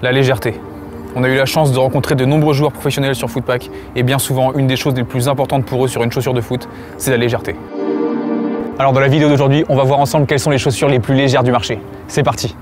La légèreté. On a eu la chance de rencontrer de nombreux joueurs professionnels sur Footpack et bien souvent, une des choses les plus importantes pour eux sur une chaussure de foot, c'est la légèreté. Alors dans la vidéo d'aujourd'hui, on va voir ensemble quelles sont les chaussures les plus légères du marché. C'est parti!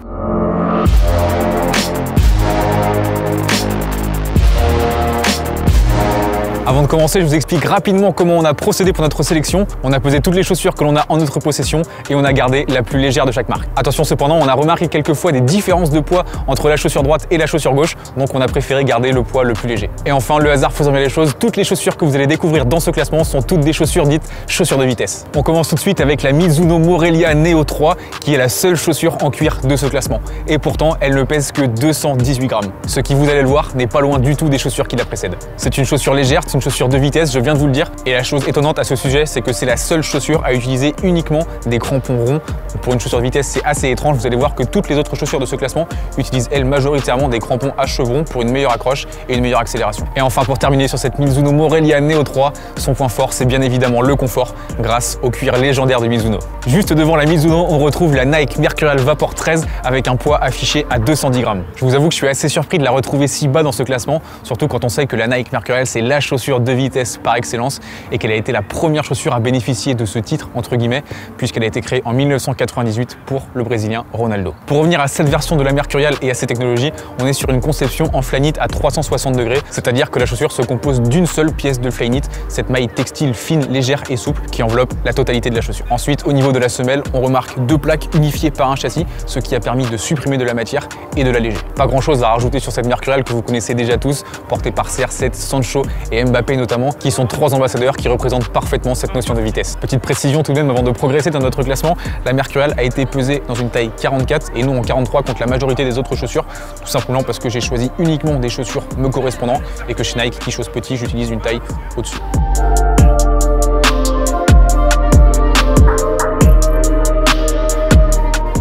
Avant de commencer, je vous explique rapidement comment on a procédé pour notre sélection. On a pesé toutes les chaussures que l'on a en notre possession et on a gardé la plus légère de chaque marque. Attention cependant, on a remarqué quelquefois des différences de poids entre la chaussure droite et la chaussure gauche, donc on a préféré garder le poids le plus léger. Et enfin, le hasard faisant bien les choses, toutes les chaussures que vous allez découvrir dans ce classement sont toutes des chaussures dites chaussures de vitesse. On commence tout de suite avec la Mizuno Morelia Neo 3, qui est la seule chaussure en cuir de ce classement. Et pourtant, elle ne pèse que 218 grammes. Ce qui, vous allez le voir, n'est pas loin du tout des chaussures qui la précèdent. C'est une chaussure légère, c'est une chaussure de vitesse, je viens de vous le dire. Et la chose étonnante à ce sujet, c'est que c'est la seule chaussure à utiliser uniquement des crampons ronds. Pour une chaussure de vitesse, c'est assez étrange. Vous allez voir que toutes les autres chaussures de ce classement utilisent, elles, majoritairement des crampons à chevrons pour une meilleure accroche et une meilleure accélération. Et enfin, pour terminer sur cette Mizuno Morelia Neo 3, son point fort, c'est bien évidemment le confort, grâce au cuir légendaire de Mizuno. Juste devant la Mizuno, on retrouve la Nike Mercurial Vapor 13 avec un poids affiché à 210 grammes. Je vous avoue que je suis assez surpris de la retrouver si bas dans ce classement, surtout quand on sait que la Nike Mercurial, c'est la chaussure de vitesse par excellence et qu'elle a été la première chaussure à bénéficier de ce titre, entre guillemets, puisqu'elle a été créée en 1998 pour le Brésilien Ronaldo. Pour revenir à cette version de la Mercurial et à ses technologies, on est sur une conception en Flyknit à 360 degrés, c'est-à-dire que la chaussure se compose d'une seule pièce de Flyknit, cette maille textile fine, légère et souple qui enveloppe la totalité de la chaussure. Ensuite, au niveau de la semelle, on remarque deux plaques unifiées par un châssis, ce qui a permis de supprimer de la matière et de l'alléger. Pas grand-chose à rajouter sur cette Mercurial que vous connaissez déjà tous, portée par CR7, Sancho et Mbappé notamment, qui sont trois ambassadeurs qui représentent parfaitement cette notion de vitesse. Petite précision tout de même avant de progresser dans notre classement, la Mercurial a été pesée dans une taille 44 et non en 43 contre la majorité des autres chaussures, tout simplement parce que j'ai choisi uniquement des chaussures me correspondant et que chez Nike, qui chose petit, j'utilise une taille au-dessus.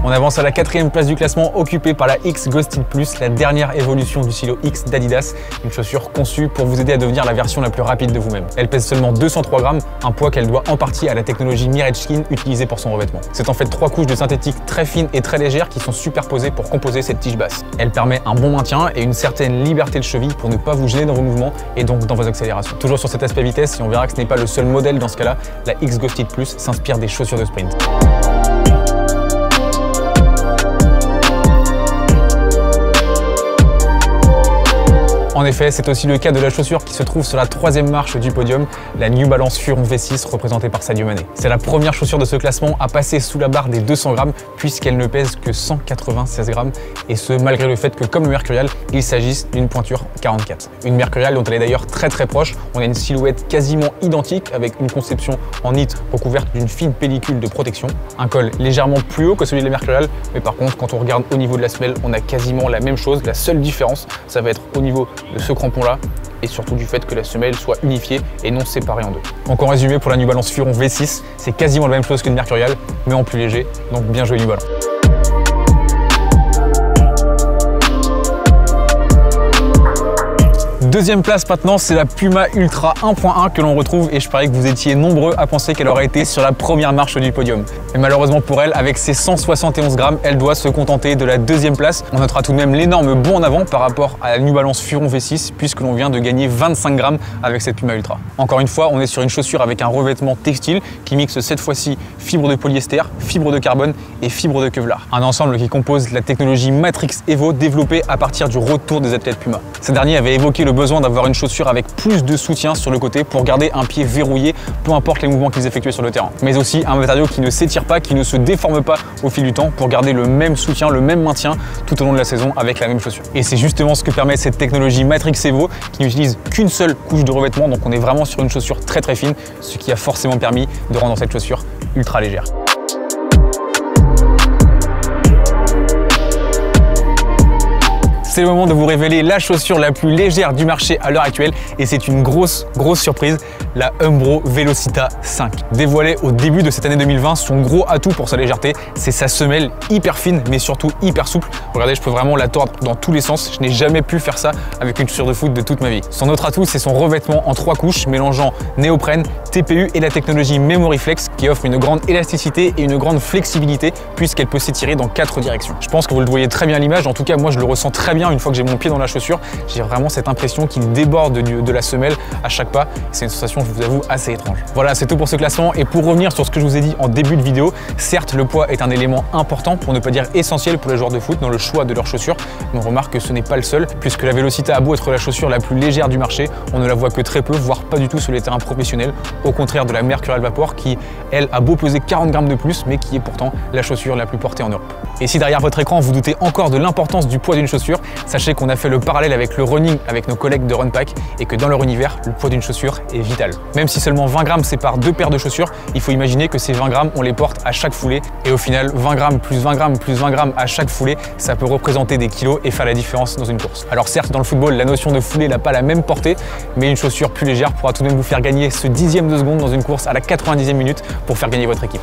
On avance à la 4e place du classement, occupée par la X Ghosted Plus, la dernière évolution du stylo X d'Adidas, une chaussure conçue pour vous aider à devenir la version la plus rapide de vous-même. Elle pèse seulement 203 grammes, un poids qu'elle doit en partie à la technologie Mirage Skin utilisée pour son revêtement. C'est en fait 3 couches de synthétique très fines et très légères qui sont superposées pour composer cette tige basse. Elle permet un bon maintien et une certaine liberté de cheville pour ne pas vous gêner dans vos mouvements et donc dans vos accélérations. Toujours sur cet aspect vitesse, et on verra que ce n'est pas le seul modèle dans ce cas-là, la X Ghosted Plus s'inspire des chaussures de sprint. En effet, c'est aussi le cas de la chaussure qui se trouve sur la 3e marche du podium, la New Balance Furon V6 représentée par Sadio Mané. C'est la première chaussure de ce classement à passer sous la barre des 200 grammes puisqu'elle ne pèse que 196 grammes et ce malgré le fait que comme le Mercurial, il s'agisse d'une pointure 44. Une Mercurial dont elle est d'ailleurs très proche, on a une silhouette quasiment identique avec une conception en knit recouverte d'une fine pellicule de protection, un col légèrement plus haut que celui de la Mercurial, mais par contre quand on regarde au niveau de la semelle, on a quasiment la même chose, la seule différence, ça va être au niveau de ce crampon là et surtout du fait que la semelle soit unifiée et non séparée en deux. Donc en résumé, pour la New Balance Furon V6, c'est quasiment la même chose qu'une Mercurial mais en plus léger, donc bien joué New Balance. Deuxième place maintenant, c'est la Puma Ultra 1.1 que l'on retrouve et je parie que vous étiez nombreux à penser qu'elle aurait été sur la première marche du podium. Mais malheureusement pour elle, avec ses 171 grammes, elle doit se contenter de la 2e place. On notera tout de même l'énorme bond en avant par rapport à la New Balance Furon V6 puisque l'on vient de gagner 25 grammes avec cette Puma Ultra. Encore une fois, on est sur une chaussure avec un revêtement textile qui mixe cette fois-ci fibre de polyester, fibre de carbone et fibre de Kevlar. Un ensemble qui compose la technologie Matrix Evo développée à partir du retour des athlètes Puma. Ces derniers avaient évoqué le besoin d'avoir une chaussure avec plus de soutien sur le côté pour garder un pied verrouillé, peu importe les mouvements qu'ils effectuaient sur le terrain. Mais aussi un matériau qui ne s'étire pas, qui ne se déforme pas au fil du temps pour garder le même soutien, le même maintien tout au long de la saison avec la même chaussure. Et c'est justement ce que permet cette technologie Matrix Evo qui n'utilise qu'une seule couche de revêtement, donc on est vraiment sur une chaussure très fine, ce qui a forcément permis de rendre cette chaussure ultra légère. C'est le moment de vous révéler la chaussure la plus légère du marché à l'heure actuelle et c'est une grosse surprise, la Umbro Velocita 5. Dévoilée au début de cette année 2020, son gros atout pour sa légèreté, c'est sa semelle hyper fine mais surtout hyper souple. Regardez, je peux vraiment la tordre dans tous les sens, je n'ai jamais pu faire ça avec une chaussure de foot de toute ma vie. Son autre atout, c'est son revêtement en 3 couches mélangeant néoprène, TPU et la technologie Memory Flex qui offre une grande élasticité et une grande flexibilité puisqu'elle peut s'étirer dans 4 directions. Je pense que vous le voyez très bien à l'image, en tout cas moi je le ressens très bien une fois que j'ai mon pied dans la chaussure. J'ai vraiment cette impression qu'il déborde de la semelle à chaque pas. C'est une sensation, je vous avoue, assez étrange. Voilà, c'est tout pour ce classement et pour revenir sur ce que je vous ai dit en début de vidéo, certes le poids est un élément important, pour ne pas dire essentiel pour les joueurs de foot dans le choix de leurs chaussures, mais on remarque que ce n'est pas le seul puisque la Velocita a beau être la chaussure la plus légère du marché, on ne la voit que très peu, voire pas du tout sur les terrains professionnels, au contraire de la Mercurial Vapor qui, elle, a beau peser 40 grammes de plus, mais qui est pourtant la chaussure la plus portée en Europe. Et si derrière votre écran vous doutez encore de l'importance du poids d'une chaussure, sachez qu'on a fait le parallèle avec le running avec nos collègues de Runpack et que dans leur univers, le poids d'une chaussure est vital. Même si seulement 20 grammes séparent 2 paires de chaussures, il faut imaginer que ces 20 grammes, on les porte à chaque foulée et au final, 20 grammes plus 20 grammes plus 20 grammes à chaque foulée, ça peut représenter des kilos et faire la différence dans une course. Alors certes, dans le football, la notion de foulée n'a pas la même portée, mais une chaussure plus légère pourra tout de même vous faire gagner ce dixième de seconde dans une course à la 90e minute pour faire gagner votre équipe.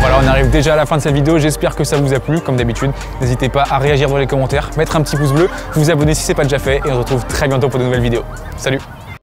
Voilà, on arrive déjà à la fin de cette vidéo, j'espère que ça vous a plu, comme d'habitude. N'hésitez pas à réagir dans les commentaires, mettre un petit pouce bleu, vous abonner si ce n'est pas déjà fait et on se retrouve très bientôt pour de nouvelles vidéos. Salut!